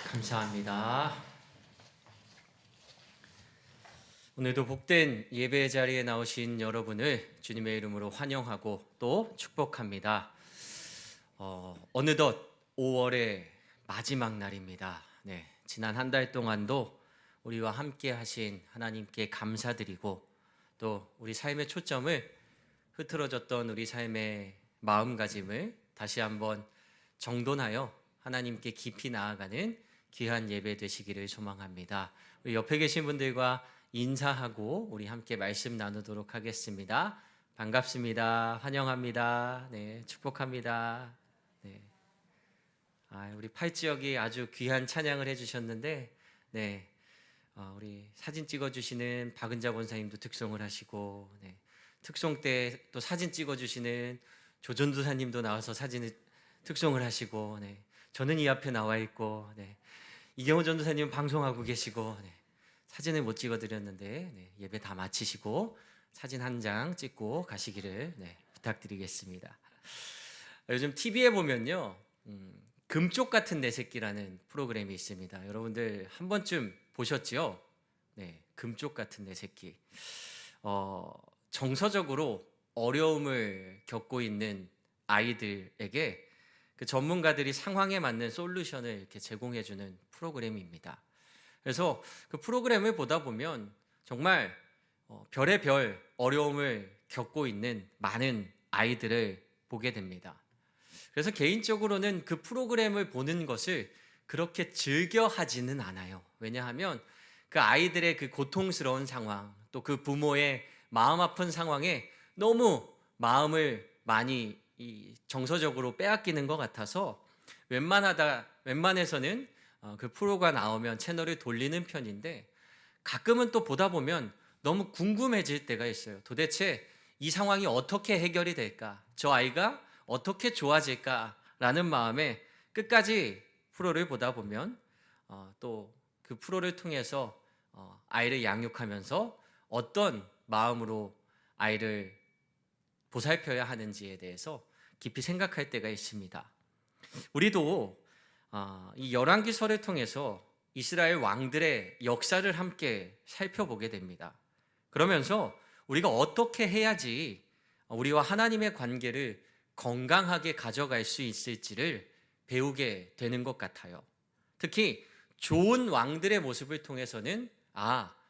감사합니다. 오늘도 복된 예배 자리에 나오신 여러분을 주님의 이름으로 환영하고 또 축복합니다. 어느덧 5월의 마지막 날입니다. 지난 한 달 동안도 우리와 함께 하신 하나님께 감사드리고 또 우리 삶의 초점을 흐트러졌던 우리 삶의 마음가짐을 다시 한번 정돈하여 하나님께 깊이 나아가는 귀한 예배 되시기를 소망합니다. 우리 옆에 계신 분들과 인사하고 우리 함께 말씀 나누도록 하겠습니다. 반갑습니다. 환영합니다. 축복합니다. 우리 팔지역이 아주 귀한 찬양을 해주셨는데, 우리 사진 찍어주시는 박은자 권사님도 특송을 하시고, 특송 때 또 사진 찍어주시는 조전도사님도 나와서 사진을 특송을 하시고, 저는 이 앞에 나와 있고, 이경호 전도사님은 방송하고 계시고, 사진을 못 찍어드렸는데 예배 다 마치시고 사진 한 장 찍고 가시기를 부탁드리겠습니다. 요즘 TV에 보면요, 금쪽 같은 내 새끼라는 프로그램이 있습니다. 여러분들 한 번쯤 보셨죠? 금쪽 같은 내 새끼. 정서적으로 어려움을 겪고 있는 아이들에게 그 전문가들이 상황에 맞는 솔루션을 이렇게 제공해주는 프로그램입니다. 그래서 그 프로그램을 보다 보면 정말 별의 별 어려움을 겪고 있는 많은 아이들을 보게 됩니다. 그래서 개인적으로는 그 프로그램을 보는 것을 그렇게 즐겨 하지는 않아요. 왜냐하면 그 아이들의 그 고통스러운 상황, 또 그 부모의 마음 아픈 상황에 너무 마음을 많이 정서적으로 빼앗기는 것 같아서 웬만해서는 그 프로가 나오면 채널을 돌리는 편인데, 가끔은 또 보다 보면 너무 궁금해질 때가 있어요. 도대체 이 상황이 어떻게 해결이 될까? 저 아이가 어떻게 좋아질까라는 마음에 끝까지 프로를 보다 보면 또 그 프로를 통해서 아이를 양육하면서 어떤 마음으로 아이를 보살펴야 하는지에 대해서 깊이 생각할 때가 있습니다. 우리도 이 열왕기서를 통해서 이스라엘 왕들의 역사를 함께 살펴보게 됩니다. 그러면서 우리가 어떻게 해야지 우리와 하나님의 관계를 건강하게 가져갈 수 있을지를 배우게 되는 것 같아요. 특히 좋은 왕들의 모습을 통해서는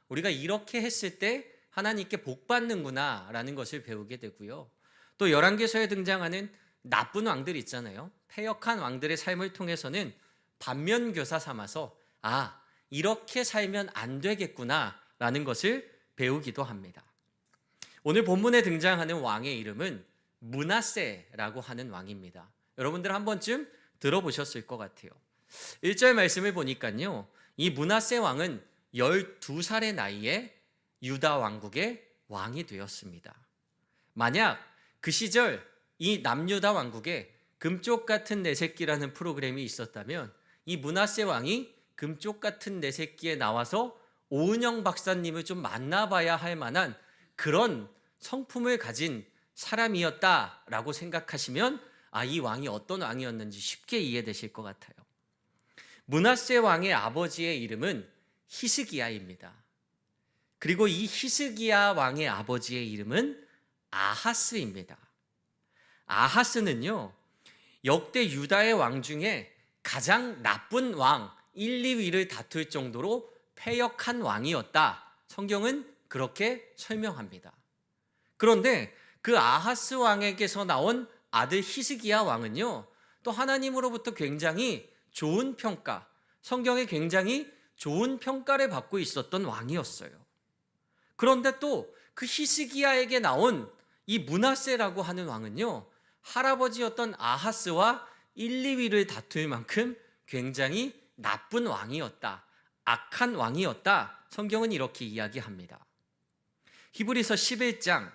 우리가 이렇게 했을 때 하나님께 복 받는구나 라는 것을 배우게 되고요. 또 열왕기서에 등장하는 나쁜 왕들 있잖아요. 패역한 왕들의 삶을 통해서는 반면교사 삼아서 이렇게 살면 안 되겠구나 라는 것을 배우기도 합니다. 오늘 본문에 등장하는 왕의 이름은 므낫세라고 하는 왕입니다. 여러분들 한 번쯤 들어보셨을 것 같아요. 1절 말씀을 보니까요, 이 므낫세 왕은 12살의 나이에 유다 왕국의 왕이 되었습니다. 만약 그 시절 이 남유다 왕국에 금쪽 같은 내 새끼라는 프로그램이 있었다면 이 므낫세 왕이 금쪽 같은 내 새끼에 나와서 오은영 박사님을 좀 만나봐야 할 만한 그런 성품을 가진 사람이었다라고 생각하시면 이 왕이 어떤 왕이었는지 쉽게 이해되실 것 같아요. 므낫세 왕의 아버지의 이름은 히스기야입니다. 그리고 이 히스기야 왕의 아버지의 이름은 아하스입니다. 아하스는요, 역대 유다의 왕 중에 가장 나쁜 왕 1, 2위를 다툴 정도로 패역한 왕이었다. 성경은 그렇게 설명합니다. 그런데 그 아하스 왕에게서 나온 아들 히스기야 왕은요, 또 하나님으로부터 굉장히 좋은 평가, 성경에 굉장히 좋은 평가를 받고 있었던 왕이었어요. 그런데 또 그 히스기야에게 나온 이 므낫세라고 하는 왕은요, 할아버지였던 아하스와 1, 2위를 다툴 만큼 굉장히 나쁜 왕이었다, 악한 왕이었다. 성경은 이렇게 이야기합니다. 히브리서 11장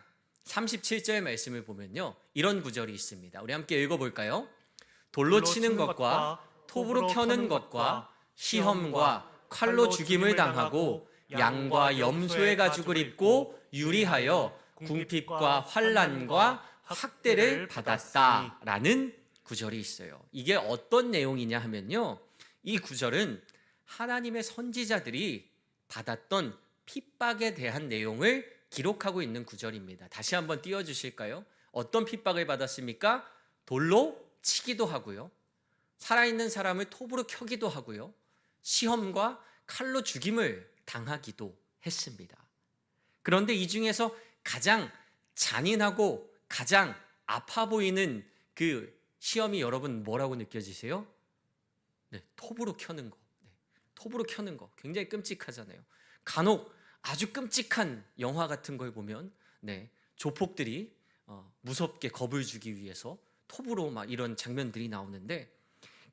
37절 말씀을 보면요, 이런 구절이 있습니다. 우리 함께 읽어볼까요? 돌로 치는 것과 톱으로 켜는 것과 시험과 칼로 죽임을 당하고 양과 염소의 가죽을 입고 유리하여 궁핍과 환난과 학대를 받았다라는 구절이 있어요. 이게 어떤 내용이냐 하면요, 이 구절은 하나님의 선지자들이 받았던 핍박에 대한 내용을 기록하고 있는 구절입니다. 다시 한번 띄워주실까요? 어떤 핍박을 받았습니까? 돌로 치기도 하고요. 살아있는 사람을 톱으로 켜기도 하고요. 시험과 칼로 죽임을 당하기도 했습니다. 그런데 이 중에서 가장 잔인하고 가장 아파 보이는 그 시험이 여러분 뭐라고 느껴지세요? 네, 톱으로 켜는 거. 네, 톱으로 켜는 거. 굉장히 끔찍하잖아요. 간혹 아주 끔찍한 영화 같은 걸 보면 조폭들이 무섭게 겁을 주기 위해서 톱으로 막 이런 장면들이 나오는데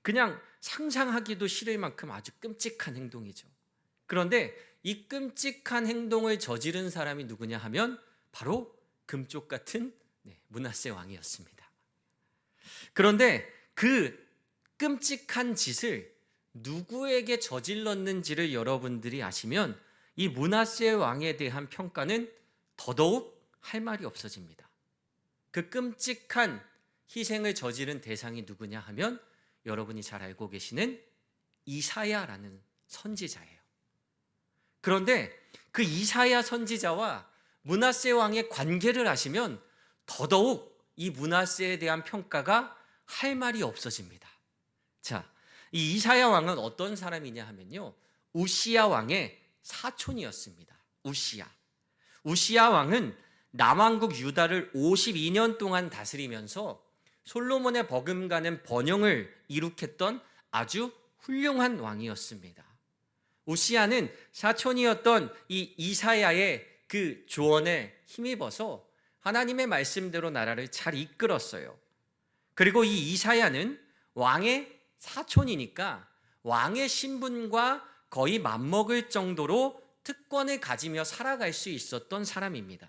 그냥 상상하기도 싫을 만큼 아주 끔찍한 행동이죠. 그런데 이 끔찍한 행동을 저지른 사람이 누구냐 하면 바로 금쪽 같은 므낫세 왕이었습니다. 그런데 그 끔찍한 짓을 누구에게 저질렀는지를 여러분들이 아시면 이 므낫세 왕에 대한 평가는 더더욱 할 말이 없어집니다. 그 끔찍한 희생을 저지른 대상이 누구냐 하면 여러분이 잘 알고 계시는 이사야라는 선지자예요. 그런데 그 이사야 선지자와 므낫세 왕의 관계를 아시면 더더욱 이 므낫세에 대한 평가가 할 말이 없어집니다. 자, 이 이사야 왕은 어떤 사람이냐 하면요, 우시야 왕의 사촌이었습니다. 우시야 왕은 남왕국 유다를 52년 동안 다스리면서 솔로몬의 버금가는 번영을 이룩했던 아주 훌륭한 왕이었습니다. 우시야는 사촌이었던 이 이사야의 그 조언에 힘입어서 하나님의 말씀대로 나라를 잘 이끌었어요. 그리고 이 이사야는 왕의 사촌이니까 왕의 신분과 거의 맞먹을 정도로 특권을 가지며 살아갈 수 있었던 사람입니다.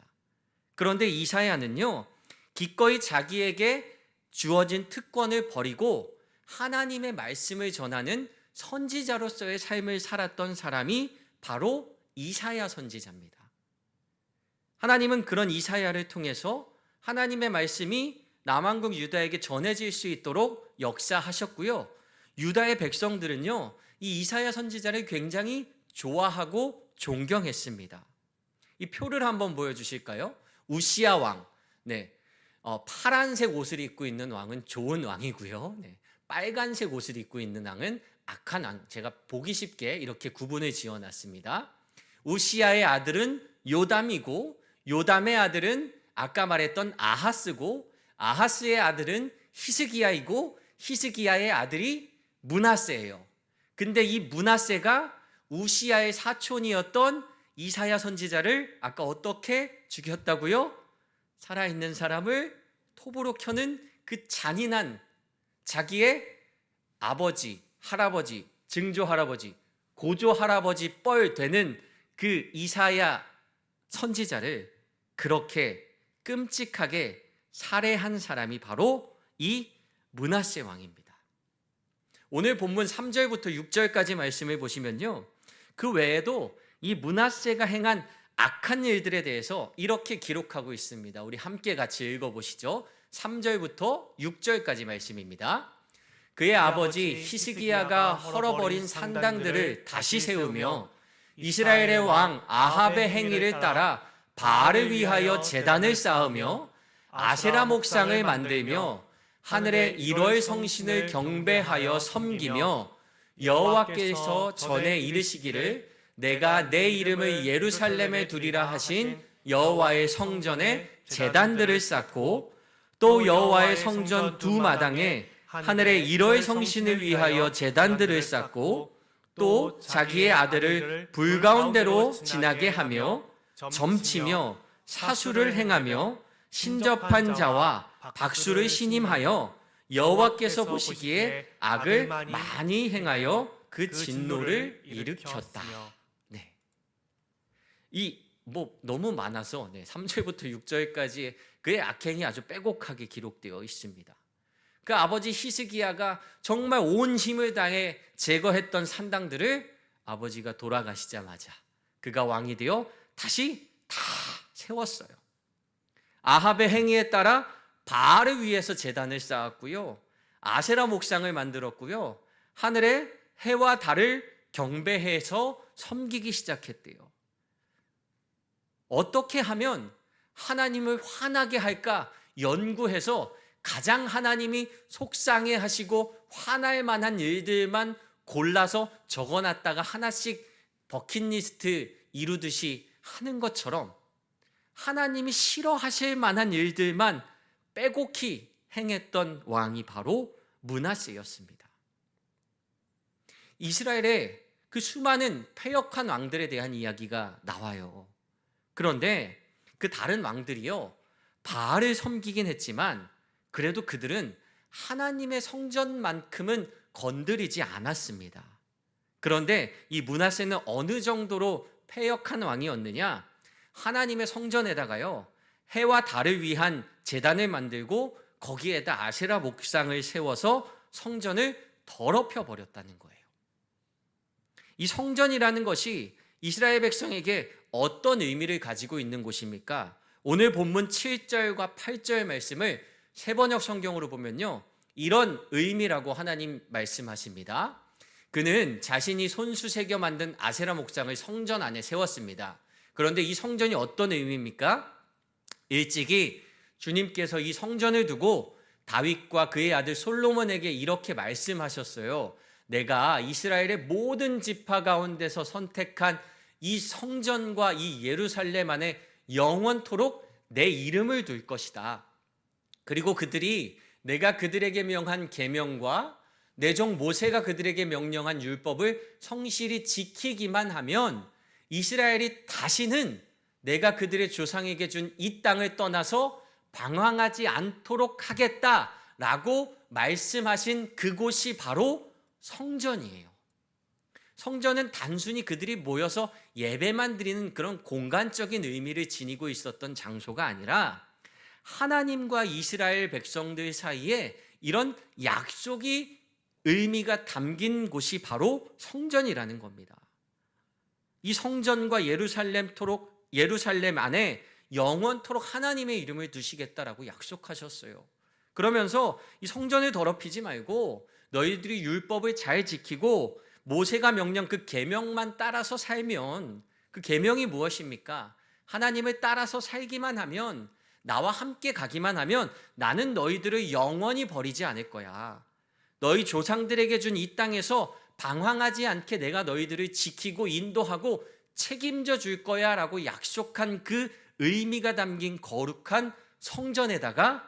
그런데 이사야는요, 기꺼이 자기에게 주어진 특권을 버리고 하나님의 말씀을 전하는 선지자로서의 삶을 살았던 사람이 바로 이사야 선지자입니다. 하나님은 그런 이사야를 통해서 하나님의 말씀이 남왕국 유다에게 전해질 수 있도록 역사하셨고요. 유다의 백성들은요, 이 이사야 선지자를 굉장히 좋아하고 존경했습니다. 이 표를 한번 보여주실까요? 우시야 왕, 파란색 옷을 입고 있는 왕은 좋은 왕이고요. 빨간색 옷을 입고 있는 왕은 악한 왕. 제가 보기 쉽게 이렇게 구분을 지어놨습니다. 우시야의 아들은 요담이고, 요담의 아들은 아까 말했던 아하스고, 아하스의 아들은 히스기야이고, 히스기야의 아들이 므낫세예요. 근데 이 므낫세가 우시야의 사촌이었던 이사야 선지자를 아까 어떻게 죽였다고요? 살아있는 사람을 톱으로 켜는 그 잔인한 자기의 아버지, 할아버지, 증조할아버지, 고조할아버지 뻘 되는 그 이사야 선지자를 그렇게 끔찍하게 살해한 사람이 바로 이 므낫세 왕입니다. 오늘 본문 3절부터 6절까지 말씀을 보시면요, 그 외에도 이 므낫세가 행한 악한 일들에 대해서 이렇게 기록하고 있습니다. 우리 함께 같이 읽어보시죠. 3절부터 6절까지 말씀입니다. 그의 아버지 히스기야가 헐어버린 산당들을 다시 세우며 이스라엘의 왕 아합의 행위를 따라 바알을 위하여 제단을 쌓으며 아세라 목상을 만들며 하늘의 1월 성신을 경배하여 섬기며 여호와께서 전에 이르시기를 내가 내 이름을 예루살렘에 두리라 하신 여호와의 성전에 제단들을 쌓고 또 여호와의 성전 두 마당에 하늘의 1월 성신을 위하여 제단들을 쌓고 또 자기의 아들을 불 가운데로 지나게 하며 점치며 사수를 행하며 신접한 자와 박수를 신임하여 여호와께서 보시기에 악을 많이 행하여 그 진노를 일으켰다. 너무 많아서 3절부터 6절까지 그의 악행이 아주 빼곡하게 기록되어 있습니다. 그 아버지 히스기야가 정말 온 힘을 다해 제거했던 산당들을 아버지가 돌아가시자마자 그가 왕이 되어 다시 다 세웠어요. 아합의 행위에 따라 바알을 위해서 제단을 쌓았고요, 아세라 목상을 만들었고요, 하늘에 해와 달을 경배해서 섬기기 시작했대요. 어떻게 하면 하나님을 화나게 할까 연구해서 가장 하나님이 속상해 하시고 화날 만한 일들만 골라서 적어놨다가 하나씩 버킷리스트 이루듯이 하는 것처럼 하나님이 싫어하실 만한 일들만 빼곡히 행했던 왕이 바로 므낫세였습니다. 이스라엘의 그 수많은 패역한 왕들에 대한 이야기가 나와요. 그런데 그 다른 왕들이요, 바알을 섬기긴 했지만 그래도 그들은 하나님의 성전만큼은 건드리지 않았습니다. 그런데 이 므낫세는 어느 정도로 패역한 왕이었느냐? 하나님의 성전에다가요, 해와 달을 위한 제단을 만들고 거기에다 아세라 목상을 세워서 성전을 더럽혀 버렸다는 거예요. 이 성전이라는 것이 이스라엘 백성에게 어떤 의미를 가지고 있는 곳입니까? 오늘 본문 7절과 8절 말씀을 세번역 성경으로 보면요, 이런 의미라고 하나님 말씀하십니다. 그는 자신이 손수 새겨 만든 아세라 목상을 성전 안에 세웠습니다. 그런데 이 성전이 어떤 의미입니까? 일찍이 주님께서 이 성전을 두고 다윗과 그의 아들 솔로몬에게 이렇게 말씀하셨어요. 내가 이스라엘의 모든 지파 가운데서 선택한 이 성전과 이 예루살렘 안에 영원토록 내 이름을 둘 것이다. 그리고 그들이 내가 그들에게 명한 계명과 내 종 모세가 그들에게 명령한 율법을 성실히 지키기만 하면 이스라엘이 다시는 내가 그들의 조상에게 준 이 땅을 떠나서 방황하지 않도록 하겠다라고 말씀하신 그곳이 바로 성전이에요. 성전은 단순히 그들이 모여서 예배만 드리는 그런 공간적인 의미를 지니고 있었던 장소가 아니라 하나님과 이스라엘 백성들 사이에 이런 약속이 의미가 담긴 곳이 바로 성전이라는 겁니다. 이 성전과 예루살렘 안에 영원토록 하나님의 이름을 두시겠다라고 약속하셨어요. 그러면서 이 성전을 더럽히지 말고 너희들이 율법을 잘 지키고 모세가 명령 그 계명만 따라서 살면, 그 계명이 무엇입니까? 하나님을 따라서 살기만 하면, 나와 함께 가기만 하면 나는 너희들을 영원히 버리지 않을 거야. 너희 조상들에게 준 이 땅에서 방황하지 않게 내가 너희들을 지키고 인도하고 책임져 줄 거야 라고 약속한 그 의미가 담긴 거룩한 성전에다가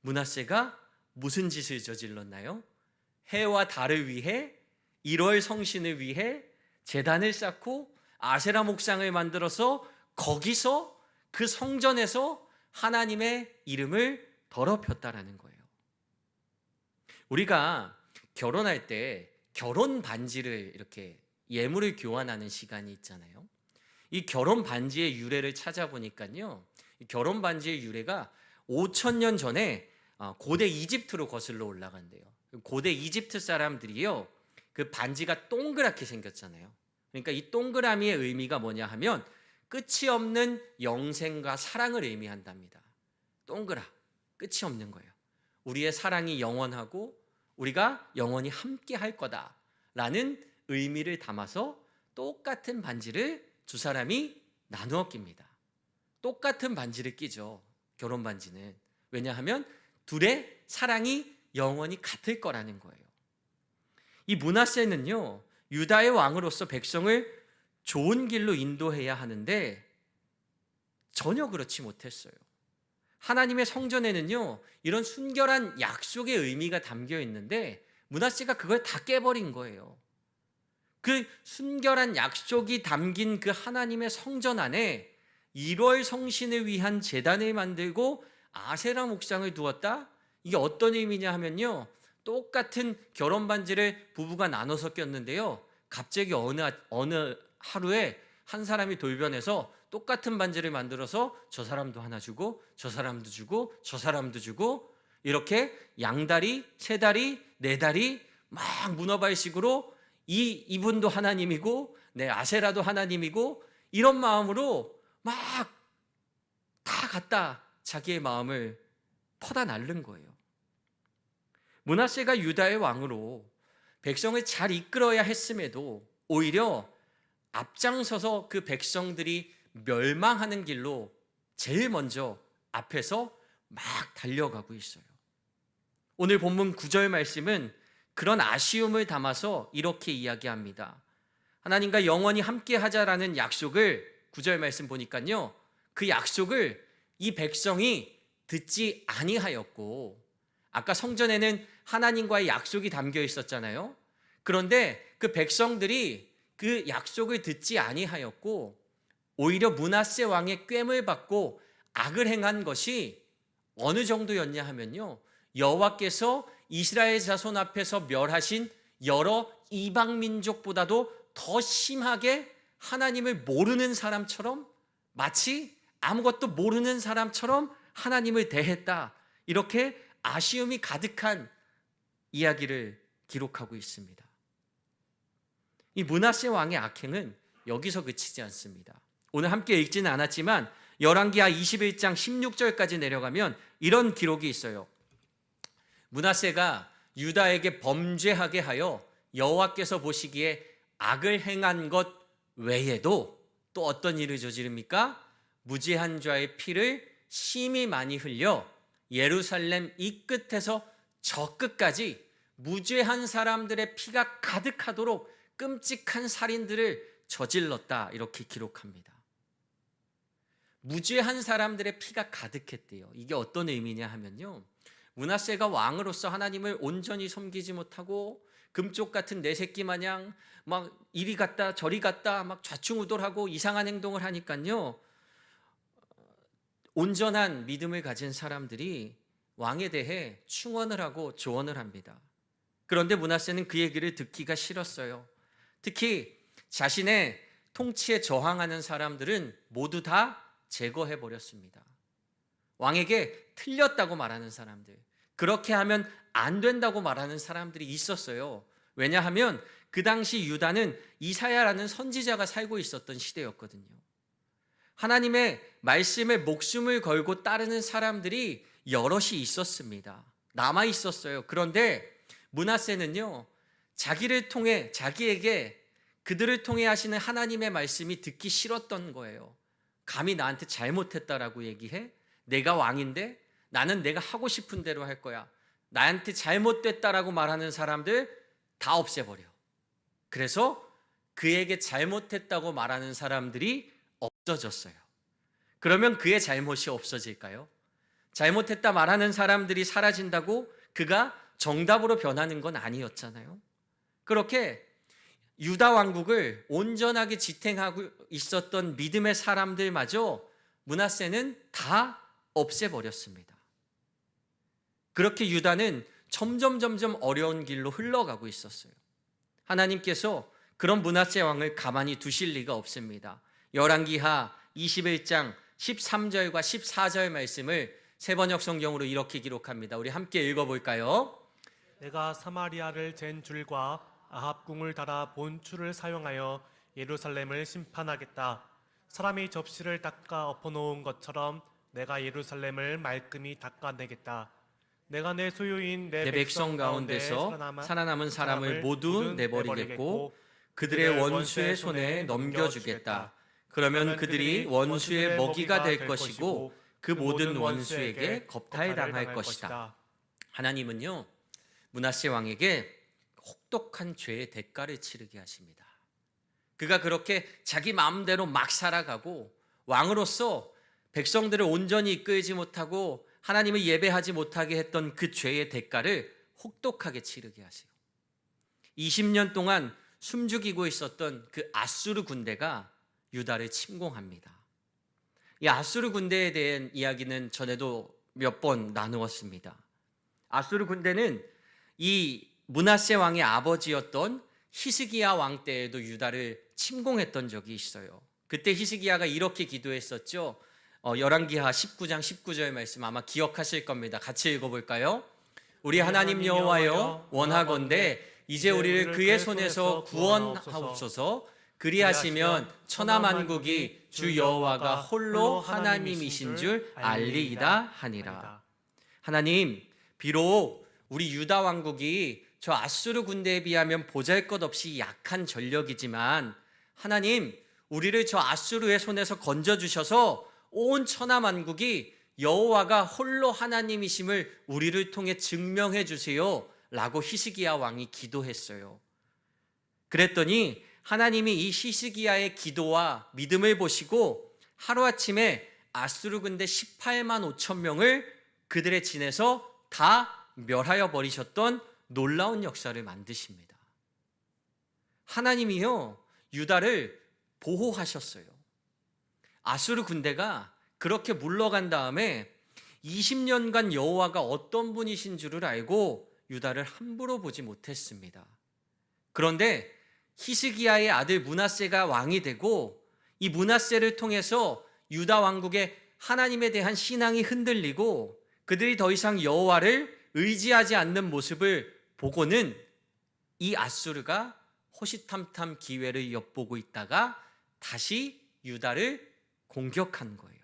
므낫세가 무슨 짓을 저질렀나요? 해와 달을 위해, 1월 성신을 위해 제단을 쌓고 아세라 목상을 만들어서 거기서 그 성전에서 하나님의 이름을 더럽혔다라는 거예요. 우리가 결혼할 때 결혼 반지를 이렇게 예물을 교환하는 시간이 있잖아요. 이 결혼 반지의 유래를 찾아보니까요, 이 결혼 반지의 유래가 5,000년 전에 고대 이집트로 거슬러 올라간대요. 고대 이집트 사람들이요, 그 반지가 동그랗게 생겼잖아요. 그러니까 이 동그라미의 의미가 뭐냐 하면 끝이 없는 영생과 사랑을 의미한답니다. 동그라, 끝이 없는 거예요. 우리의 사랑이 영원하고 우리가 영원히 함께 할 거다라는 의미를 담아서 똑같은 반지를 두 사람이 나누어 낍니다. 똑같은 반지를 끼죠, 결혼 반지는. 왜냐하면 둘의 사랑이 영원히 같을 거라는 거예요. 이 므낫세는요, 유다의 왕으로서 백성을 좋은 길로 인도해야 하는데 전혀 그렇지 못했어요. 하나님의 성전에는요, 이런 순결한 약속의 의미가 담겨 있는데 므낫세가 그걸 다 깨버린 거예요. 그 순결한 약속이 담긴 그 하나님의 성전 안에 1월 성신을 위한 제단을 만들고 아세라 목상을 두었다? 이게 어떤 의미냐 하면요, 똑같은 결혼 반지를 부부가 나눠서 꼈는데요, 갑자기 어느 하루에 한 사람이 돌변해서 똑같은 반지를 만들어서 저 사람도 하나 주고 저 사람도 주고 저 사람도 주고 이렇게 양다리, 세다리, 네다리 막 문어발식으로 이분도 하나님이고 내 아세라도 하나님이고 이런 마음으로 막 다 갖다 자기의 마음을 퍼다 날른 거예요. 므낫세가 유다의 왕으로 백성을 잘 이끌어야 했음에도 오히려 앞장서서 그 백성들이 멸망하는 길로 제일 먼저 앞에서 막 달려가고 있어요. 오늘 본문 9절 말씀은 그런 아쉬움을 담아서 이렇게 이야기합니다. 하나님과 영원히 함께 하자라는 약속을 9절 말씀 보니까요, 그 약속을 이 백성이 듣지 아니하였고, 아까 성전에는 하나님과의 약속이 담겨 있었잖아요. 그런데 그 백성들이 그 약속을 듣지 아니하였고 오히려 므낫세 왕의 꾀을 받고 악을 행한 것이 어느 정도였냐 하면요, 여호와께서 이스라엘 자손 앞에서 멸하신 여러 이방 민족보다도 더 심하게 하나님을 모르는 사람처럼, 마치 아무것도 모르는 사람처럼 하나님을 대했다, 이렇게 아쉬움이 가득한 이야기를 기록하고 있습니다. 이 므낫세 왕의 악행은 여기서 그치지 않습니다. 오늘 함께 읽지는 않았지만 열왕기하 21장 16절까지 내려가면 이런 기록이 있어요. 므낫세가 유다에게 범죄하게 하여 여호와께서 보시기에 악을 행한 것 외에도 또 어떤 일을 저지릅니까? 무죄한 자의 피를 심히 많이 흘려 예루살렘 이 끝에서 저 끝까지 무죄한 사람들의 피가 가득하도록 끔찍한 살인들을 저질렀다, 이렇게 기록합니다. 무죄한 사람들의 피가 가득했대요. 이게 어떤 의미냐 하면요, 므낫세가 왕으로서 하나님을 온전히 섬기지 못하고 금쪽 같은 내 새끼 마냥 막 이리 갔다 저리 갔다 막 좌충우돌하고 이상한 행동을 하니까요, 온전한 믿음을 가진 사람들이 왕에 대해 충언을 하고 조언을 합니다. 그런데 므낫세는 그 얘기를 듣기가 싫었어요. 특히 자신의 통치에 저항하는 사람들은 모두 다 제거해 버렸습니다. 왕에게 틀렸다고 말하는 사람들, 그렇게 하면 안 된다고 말하는 사람들이 있었어요. 왜냐하면 그 당시 유다는 이사야라는 선지자가 살고 있었던 시대였거든요. 하나님의 말씀에 목숨을 걸고 따르는 사람들이 여럿이 있었습니다. 남아 있었어요. 그런데 므낫세는요, 자기를 통해 자기에게 그들을 통해 하시는 하나님의 말씀이 듣기 싫었던 거예요. 감히 나한테 잘못했다라고 얘기해? 내가 왕인데 나는 내가 하고 싶은 대로 할 거야. 나한테 잘못됐다라고 말하는 사람들 다 없애버려. 그래서 그에게 잘못했다고 말하는 사람들이 없어졌어요. 그러면 그의 잘못이 없어질까요? 잘못했다 말하는 사람들이 사라진다고 그가 정답으로 변하는 건 아니었잖아요. 그렇게 유다 왕국을 온전하게 지탱하고 있었던 믿음의 사람들마저 므낫세는 다 없애버렸습니다. 그렇게 유다는 점점 어려운 길로 흘러가고 있었어요. 하나님께서 그런 므낫세 왕을 가만히 두실 리가 없습니다. 열왕기하 21장 13절과 14절 말씀을 새번역 성경으로 이렇게 기록합니다. 우리 함께 읽어볼까요? 내가 사마리아를 잰 줄과 아합궁을 달아 본추를 사용하여 예루살렘을 심판하겠다. 사람이 접시를 닦아 엎어놓은 것처럼 내가 예루살렘을 말끔히 닦아내겠다. 내가 내 소유인 내 백성 가운데서 살아남은 사람을 모두 내버리겠고 그들의 원수의 손에 넘겨주겠다. 그러면 그들이 원수의 먹이가 될 것이고 그 모든 원수에게 겁탈당할 것이다. 하나님은요, 므낫세 왕에게 혹독한 죄의 대가를 치르게 하십니다. 그가 그렇게 자기 마음대로 막 살아가고 왕으로서 백성들을 온전히 이끌지 못하고 하나님을 예배하지 못하게 했던 그 죄의 대가를 혹독하게 치르게 하세요. 20년 동안 숨죽이고 있었던 그 아수르 군대가 유다를 침공합니다. 이 아수르 군대에 대한 이야기는 전에도 몇 번 나누었습니다. 아수르 군대는 이 므낫세 왕의 아버지였던 히스기야 왕 때에도 유다를 침공했던 적이 있어요. 그때 히스기야가 이렇게 기도했었죠. 열왕기하 19장 19절 말씀 아마 기억하실 겁니다. 같이 읽어볼까요? 우리 하나님 여호와여, 원하건대 이제 우리를 그의 손에서 구원하옵소서. 그리하시면 천하만국이 주 여호와가 홀로 하나님이신 줄 알리이다 하니라. 하나님, 비록 우리 유다 왕국이 저 아수르 군대에 비하면 보잘것없이 약한 전력이지만 하나님, 우리를 저 아수르의 손에서 건져주셔서 온 천하만국이 여호와가 홀로 하나님이심을 우리를 통해 증명해 주세요 라고 히스기야 왕이 기도했어요. 그랬더니 하나님이 이 히스기야의 기도와 믿음을 보시고 하루아침에 아수르 군대 18만 5천 명을 그들의 진에서 다 멸하여 버리셨던 놀라운 역사를 만드십니다. 하나님이요, 유다를 보호하셨어요. 아수르 군대가 그렇게 물러간 다음에 20년간 여호와가 어떤 분이신 줄을 알고 유다를 함부로 보지 못했습니다. 그런데 히스기야의 아들 므낫세가 왕이 되고 이 므낫세를 통해서 유다 왕국의 하나님에 대한 신앙이 흔들리고 그들이 더 이상 여호와를 의지하지 않는 모습을 보고는 이 아수르가 호시탐탐 기회를 엿보고 있다가 다시 유다를 공격한 거예요.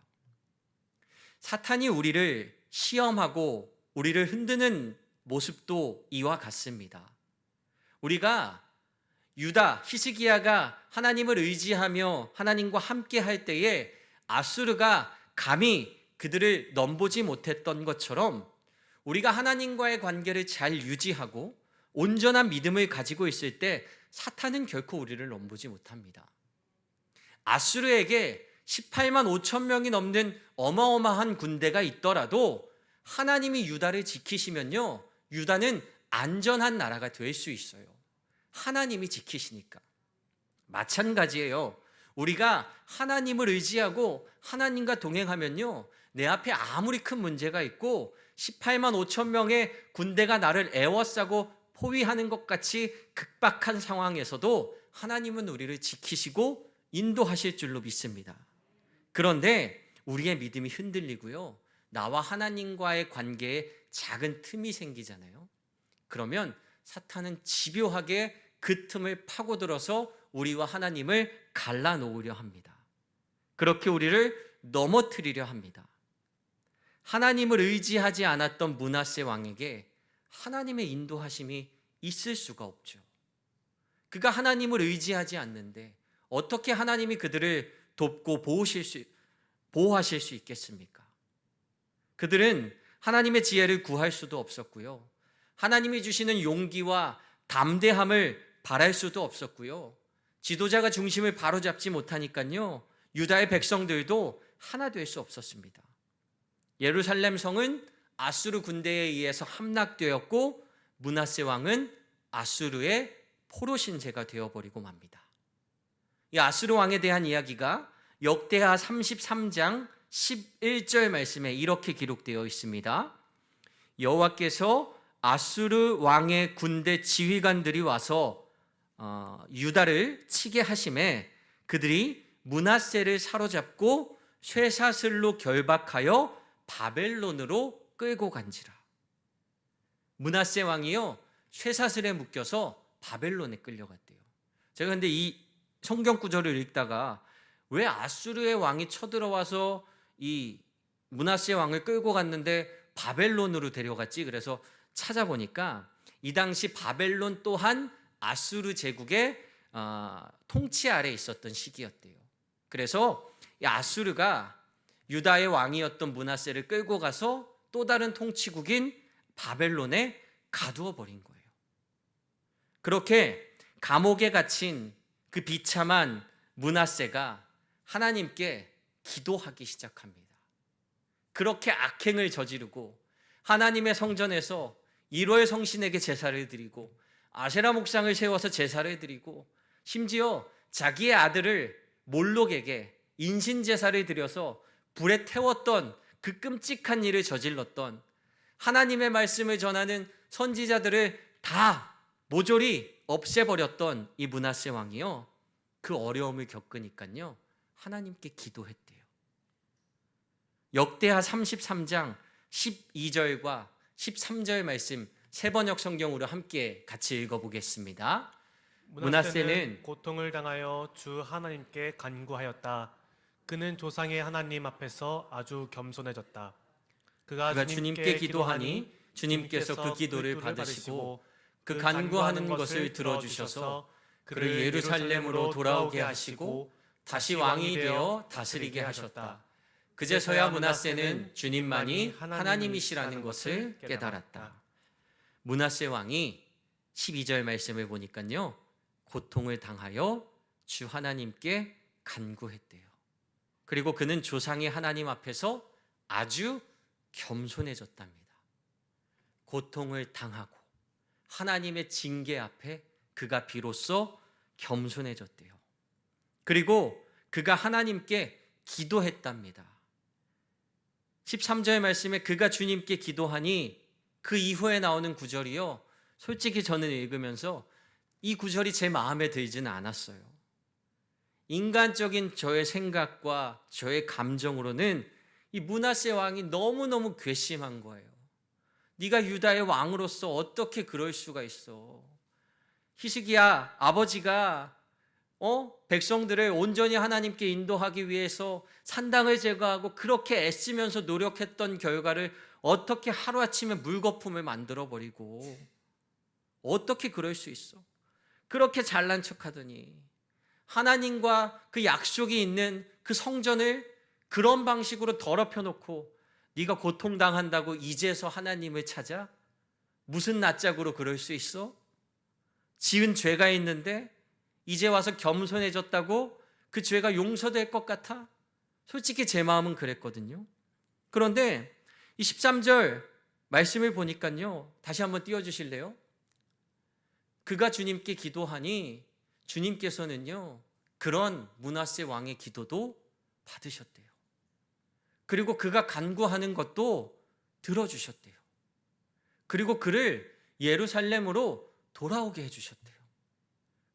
사탄이 우리를 시험하고 우리를 흔드는 모습도 이와 같습니다. 우리가 유다, 히스기야가 하나님을 의지하며 하나님과 함께 할 때에 아수르가 감히 그들을 넘보지 못했던 것처럼 우리가 하나님과의 관계를 잘 유지하고 온전한 믿음을 가지고 있을 때 사탄은 결코 우리를 넘보지 못합니다. 아수르에게 18만 5천 명이 넘는 어마어마한 군대가 있더라도 하나님이 유다를 지키시면요, 유다는 안전한 나라가 될 수 있어요. 하나님이 지키시니까. 마찬가지예요. 우리가 하나님을 의지하고 하나님과 동행하면요, 내 앞에 아무리 큰 문제가 있고 18만 5천 명의 군대가 나를 에워싸고 포위하는 것 같이 극박한 상황에서도 하나님은 우리를 지키시고 인도하실 줄로 믿습니다. 그런데 우리의 믿음이 흔들리고요, 나와 하나님과의 관계에 작은 틈이 생기잖아요. 그러면 사탄은 집요하게 그 틈을 파고들어서 우리와 하나님을 갈라놓으려 합니다. 그렇게 우리를 넘어뜨리려 합니다. 하나님을 의지하지 않았던 므낫세 왕에게 하나님의 인도하심이 있을 수가 없죠. 그가 하나님을 의지하지 않는데 어떻게 하나님이 그들을 돕고 보호하실 수 있겠습니까? 그들은 하나님의 지혜를 구할 수도 없었고요, 하나님이 주시는 용기와 담대함을 바랄 수도 없었고요, 지도자가 중심을 바로잡지 못하니까요, 유다의 백성들도 하나 될 수 없었습니다. 예루살렘 성은 아수르 군대에 의해서 함락되었고 므낫세 왕은 아수르의 포로 신세가 되어버리고 맙니다. 이 아수르 왕에 대한 이야기가 역대하 33장 11절 말씀에 이렇게 기록되어 있습니다. 여호와께서 아수르 왕의 군대 지휘관들이 와서 유다를 치게 하심에 그들이 므낫세를 사로잡고 쇠사슬로 결박하여 바벨론으로 끌고 간지라. 므낫세 왕이요, 쇠사슬에 묶여서 바벨론에 끌려갔대요. 제가 근데 이 성경 구절을 읽다가 왜 아수르의 왕이 쳐들어와서 이 므낫세 왕을 끌고 갔는데 바벨론으로 데려갔지? 그래서 찾아보니까 이 당시 바벨론 또한 아수르 제국의 통치 아래 있었던 시기였대요. 그래서 이 아수르가 유다의 왕이었던 므낫세를 끌고 가서 또 다른 통치국인 바벨론에 가두어 버린 거예요. 그렇게 감옥에 갇힌 그 비참한 므낫세가 하나님께 기도하기 시작합니다. 그렇게 악행을 저지르고 하나님의 성전에서 1월 성신에게 제사를 드리고 아세라 목상을 세워서 제사를 드리고 심지어 자기의 아들을 몰록에게 인신 제사를 드려서 불에 태웠던 그 끔찍한 일을 저질렀던, 하나님의 말씀을 전하는 선지자들을 다 모조리 없애버렸던 이 므낫세 왕이요, 그 어려움을 겪으니까요 하나님께 기도했대요. 역대하 33장 12절과 13절 말씀 세번역 성경으로 함께 같이 읽어보겠습니다. 므낫세는 고통을 당하여 주 하나님께 간구하였다. 그는 조상의 하나님 앞에서 아주 겸손해졌다. 그가 주님께 기도하니 주님께서 그 기도를 받으시고 그 간구하는 것을 들어주셔서 그를 예루살렘으로 돌아오게 하시고 다시 왕이 되어 다스리게 하셨다. 그제서야 므낫세는 주님만이 하나님이시라는 것을 깨달았다. 므낫세 왕이 12절 말씀을 보니까요, 고통을 당하여 주 하나님께 간구했대요. 그리고 그는 조상의 하나님 앞에서 아주 겸손해졌답니다. 고통을 당하고 하나님의 징계 앞에 그가 비로소 겸손해졌대요. 그리고 그가 하나님께 기도했답니다. 13절 말씀에 그가 주님께 기도하니, 그 이후에 나오는 구절이요, 솔직히 저는 읽으면서 이 구절이 제 마음에 들지는 않았어요. 인간적인 저의 생각과 저의 감정으로는 이 므낫세 왕이 너무너무 괘씸한 거예요. 네가 유다의 왕으로서 어떻게 그럴 수가 있어? 히스기야 아버지가 백성들을 온전히 하나님께 인도하기 위해서 산당을 제거하고 그렇게 애쓰면서 노력했던 결과를 어떻게 하루아침에 물거품을 만들어버리고, 어떻게 그럴 수 있어? 그렇게 잘난 척하더니 하나님과 그 약속이 있는 그 성전을 그런 방식으로 더럽혀 놓고 네가 고통당한다고 이제서 하나님을 찾아? 무슨 낯짝으로 그럴 수 있어? 지은 죄가 있는데 이제 와서 겸손해졌다고 그 죄가 용서될 것 같아? 솔직히 제 마음은 그랬거든요. 그런데 이 13절 말씀을 보니까요, 다시 한번 띄워주실래요? 그가 주님께 기도하니 주님께서는요, 그런 므낫세 왕의 기도도 받으셨대요. 그리고 그가 간구하는 것도 들어주셨대요. 그리고 그를 예루살렘으로 돌아오게 해주셨대요.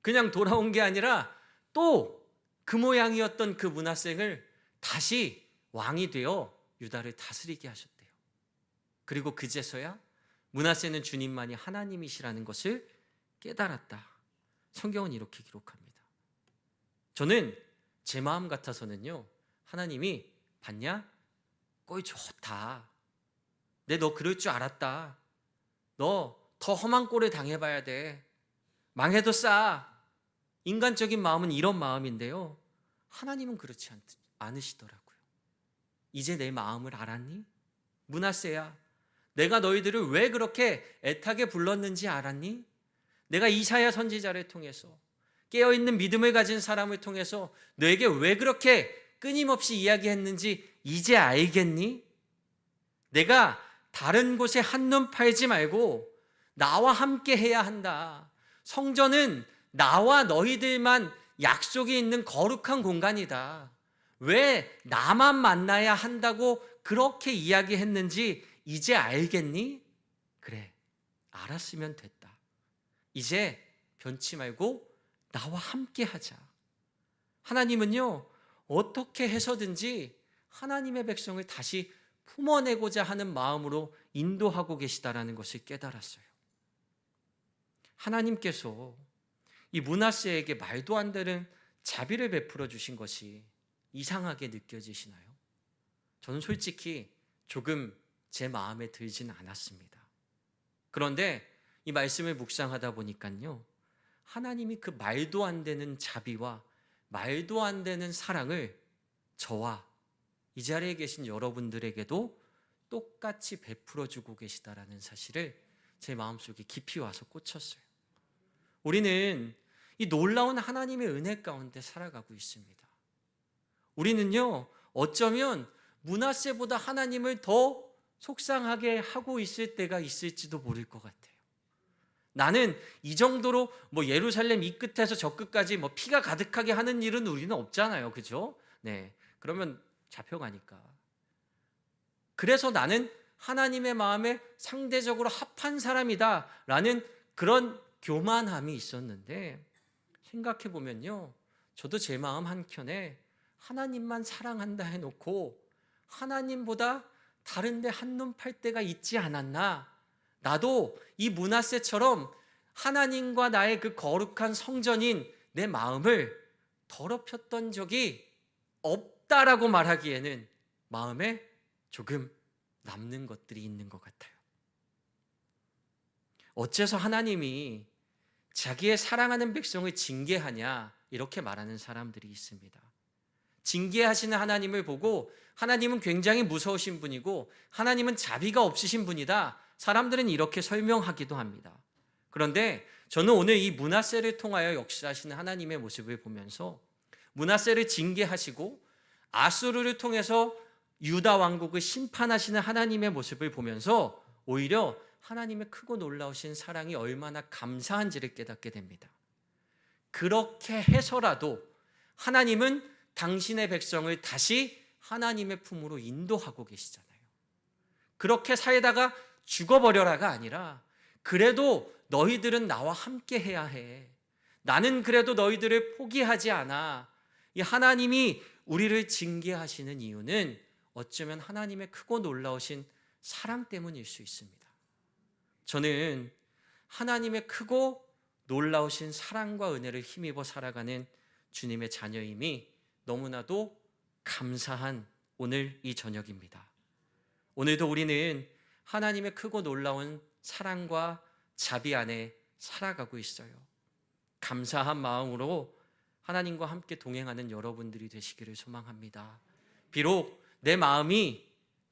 그냥 돌아온 게 아니라 또 그 모양이었던 그 므낫세를 다시 왕이 되어 유다를 다스리게 하셨대요. 그리고 그제서야 므낫세는 주님만이 하나님이시라는 것을 깨달았다. 성경은 이렇게 기록합니다. 저는 제 마음 같아서는요, 하나님이 봤냐? 꼴 좋다. 너 그럴 줄 알았다. 너 더 험한 꼴을 당해봐야 돼. 망해도 싸. 인간적인 마음은 이런 마음인데요, 하나님은 그렇지 않으시더라고요. 이제 내 마음을 알았니? 므낫세야, 내가 너희들을 왜 그렇게 애타게 불렀는지 알았니? 내가 이사야 선지자를 통해서, 깨어있는 믿음을 가진 사람을 통해서 너에게 왜 그렇게 끊임없이 이야기했는지 이제 알겠니? 내가 다른 곳에 한눈 팔지 말고 나와 함께 해야 한다. 성전은 나와 너희들만 약속이 있는 거룩한 공간이다. 왜 나만 만나야 한다고 그렇게 이야기했는지 이제 알겠니? 그래, 알았으면 됐다. 이제 변치 말고 나와 함께 하자. 하나님은요, 어떻게 해서든지 하나님의 백성을 다시 품어내고자 하는 마음으로 인도하고 계시다라는 것을 깨달았어요. 하나님께서 이 므낫세에게 말도 안 되는 자비를 베풀어 주신 것이 이상하게 느껴지시나요? 저는 솔직히 조금 제 마음에 들진 않았습니다. 그런데 이 말씀을 묵상하다 보니까요, 하나님이 그 말도 안 되는 자비와 말도 안 되는 사랑을 저와 이 자리에 계신 여러분들에게도 똑같이 베풀어 주고 계시다라는 사실을 제 마음속에 깊이 와서 꽂혔어요. 우리는 이 놀라운 하나님의 은혜 가운데 살아가고 있습니다. 우리는요, 어쩌면 므낫세보다 하나님을 더 속상하게 하고 있을 때가 있을지도 모를 것 같아요. 나는 이 정도로 예루살렘 이 끝에서 저 끝까지 피가 가득하게 하는 일은 우리는 없잖아요. 그죠? 네. 그러면 잡혀가니까. 그래서 나는 하나님의 마음에 상대적으로 합한 사람이다라는 그런 교만함이 있었는데, 생각해 보면요, 저도 제 마음 한켠에 하나님만 사랑한다 해놓고 하나님보다 다른데 한눈 팔 때가 있지 않았나? 나도 이 므낫세처럼 하나님과 나의 그 거룩한 성전인 내 마음을 더럽혔던 적이 없다라고 말하기에는 마음에 조금 남는 것들이 있는 것 같아요. 어째서 하나님이 자기의 사랑하는 백성을 징계하냐 이렇게 말하는 사람들이 있습니다. 징계하시는 하나님을 보고 하나님은 굉장히 무서우신 분이고 하나님은 자비가 없으신 분이다. 사람들은 이렇게 설명하기도 합니다. 그런데 저는 오늘 이 므낫세를 통하여 역사하시는 하나님의 모습을 보면서 므낫세를 징계하시고 아수르를 통해서 유다 왕국을 심판하시는 하나님의 모습을 보면서 오히려 하나님의 크고 놀라우신 사랑이 얼마나 감사한지를 깨닫게 됩니다. 그렇게 해서라도 하나님은 당신의 백성을 다시 하나님의 품으로 인도하고 계시잖아요. 그렇게 살다가 죽어버려라가 아니라 그래도 너희들은 나와 함께 해야 해. 나는 그래도 너희들을 포기하지 않아. 이 하나님이 우리를 징계하시는 이유는 어쩌면 하나님의 크고 놀라우신 사랑 때문일 수 있습니다. 저는 하나님의 크고 놀라우신 사랑과 은혜를 힘입어 살아가는 주님의 자녀임이 너무나도 감사한 오늘 이 저녁입니다. 오늘도 우리는 하나님의 크고 놀라운 사랑과 자비 안에 살아가고 있어요. 감사한 마음으로 하나님과 함께 동행하는 여러분들이 되시기를 소망합니다. 비록 내 마음이,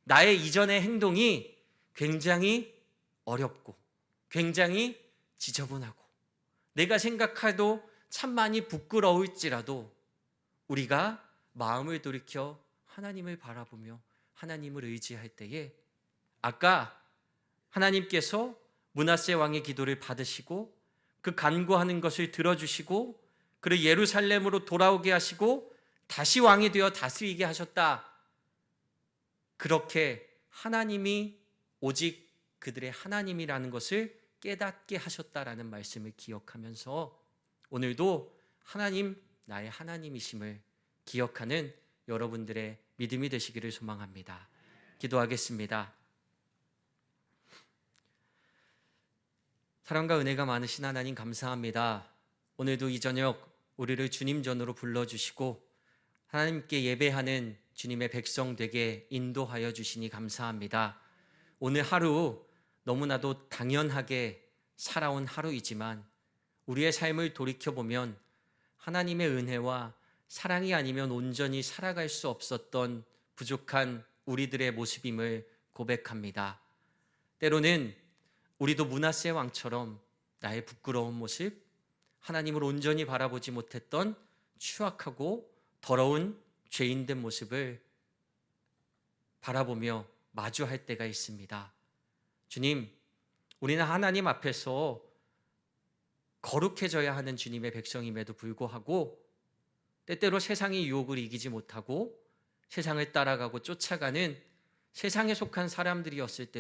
나의 이전의 행동이 굉장히 어렵고 굉장히 지저분하고 내가 생각해도 참 많이 부끄러울지라도 우리가 마음을 돌이켜 하나님을 바라보며 하나님을 의지할 때에 아까 하나님께서 므낫세 왕의 기도를 받으시고 그 간구하는 것을 들어주시고 그를 예루살렘으로 돌아오게 하시고 다시 왕이 되어 다스리게 하셨다. 그렇게 하나님이 오직 그들의 하나님이라는 것을 깨닫게 하셨다라는 말씀을 기억하면서 오늘도 하나님, 나의 하나님이심을 기억하는 여러분들의 믿음이 되시기를 소망합니다. 기도하겠습니다. 사랑과 은혜가 많으신 하나님 감사합니다. 오늘도 이 저녁 우리를 주님 전으로 불러주시고 하나님께 예배하는 주님의 백성 되게 인도하여 주시니 감사합니다. 오늘 하루 너무나도 당연하게 살아온 하루이지만 우리의 삶을 돌이켜보면 하나님의 은혜와 사랑이 아니면 온전히 살아갈 수 없었던 부족한 우리들의 모습임을 고백합니다. 때로는 우리도 므낫세 왕처럼 나의 부끄러운 모습, 하나님을 온전히 바라보지 못했던 추악하고 더러운 죄인된 모습을 바라보며 마주할 때가 있습니다. 주님, 우리는 하나님 앞에서 거룩해져야 하는 주님의 백성임에도 불구하고 때때로 세상의 유혹을 이기지 못하고 세상을 따라가고 쫓아가는 세상에 속한 사람들이었을 때